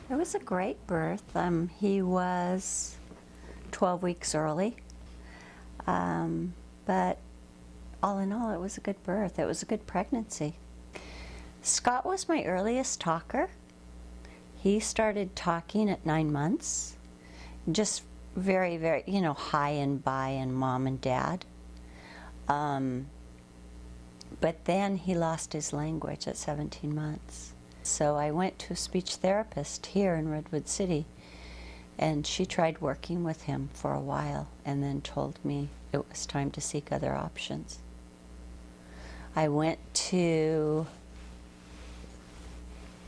It was a great birth. He was 12 weeks early, but all in all, it was a good birth. It was a good pregnancy. Scott was my earliest talker. He started talking at 9 months, just very, very, you know, hi and bye and mom and dad. But then he lost his language at 17 months. So I went to a speech therapist here in Redwood City, and she tried working with him for a while and then told me it was time to seek other options. I went to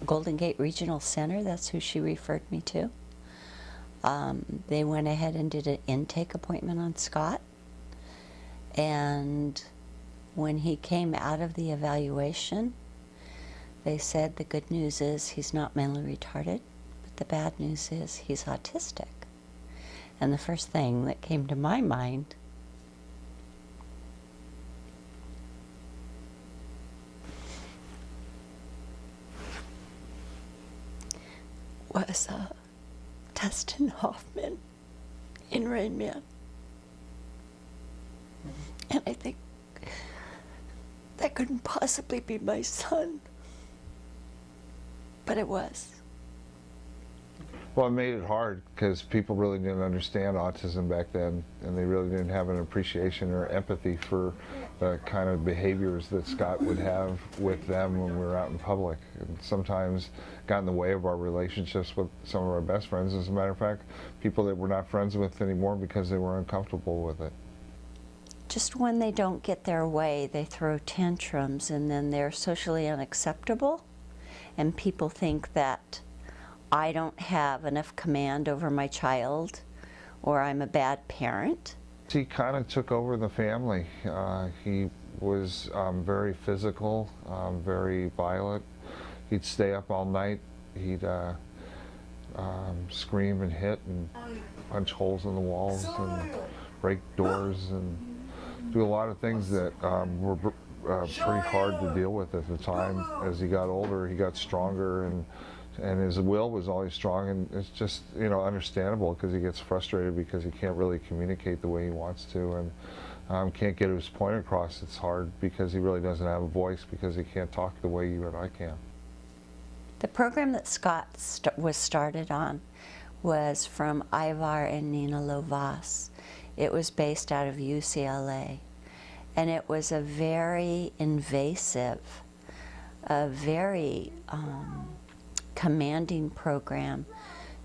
Golden Gate Regional Center, that's who she referred me to. They went ahead and did an intake appointment on Scott, and when he came out of the evaluation, they said the good news is he's not mentally retarded, but the bad news is he's autistic. And the first thing that came to my mind was Dustin Hoffman in Rain Man. And I think that couldn't possibly be my son, but it was. Well, it made it hard because people really didn't understand autism back then, and they really didn't have an appreciation or empathy for the kind of behaviors that Scott would have with them when we were out in public. And sometimes got in the way of our relationships with some of our best friends. As a matter of fact, people that we're not friends with anymore because they were uncomfortable with it. Just when they don't get their way, they throw tantrums, and then they're socially unacceptable, and people think that I don't have enough command over my child, or I'm a bad parent. He kind of took over the family. He was very physical, very violent. He'd stay up all night. He'd scream and hit and punch holes in the walls and break doors and do a lot of things that were pretty hard to deal with at the time. As he got older, he got stronger, and his will was always strong, and it's just, you know, understandable because he gets frustrated because he can't really communicate the way he wants to, and can't get his point across. It's hard because he really doesn't have a voice because he can't talk the way you and I can. The program that Scott was started on was from Ivar and Nina Lovas. It was based out of UCLA, and it was a very invasive, a very commanding program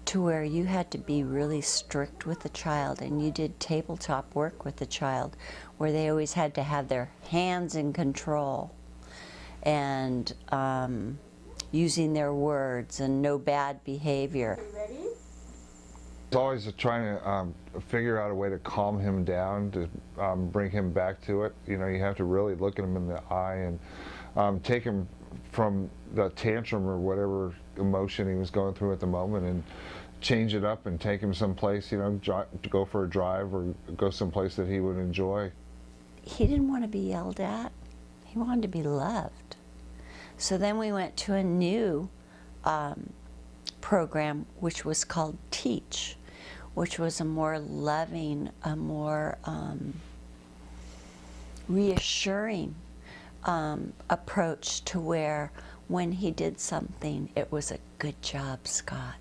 to where you had to be really strict with the child, and you did tabletop work with the child where they always had to have their hands in control and using their words and no bad behavior. It's always trying to figure out a way to calm him down, to bring him back to it. You know, you have to really look at him in the eye and take him from the tantrum or whatever emotion he was going through at the moment and change it up and take him someplace, you know, to go for a drive or go someplace that he would enjoy. He didn't want to be yelled at. He wanted to be loved. So then we went to a new program which was called Teach, which was a more loving, a more reassuring approach to where when he did something, it was a good job, Scott.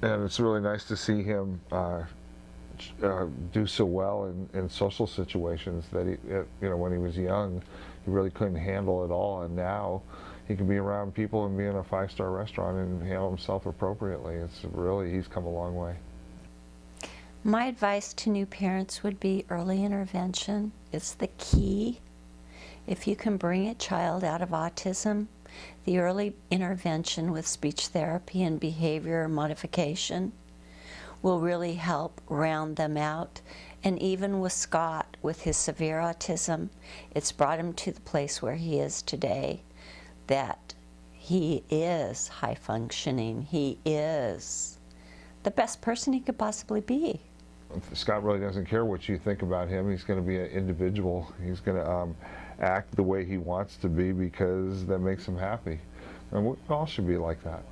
And it's really nice to see him do so well in social situations that he, you know, when he was young, he really couldn't handle it all, and now he can be around people and be in a five-star restaurant and handle himself appropriately. It's really, he's come a long way. My advice to new parents would be early intervention is the key. If you can bring a child out of autism, the early intervention with speech therapy and behavior modification will really help round them out. And even with Scott, with his severe autism, it's brought him to the place where he is today, that he is high functioning. He is the best person he could possibly be. Scott really doesn't care what you think about him. He's going to be an individual. He's going to act the way he wants to be because that makes him happy. And we all should be like that.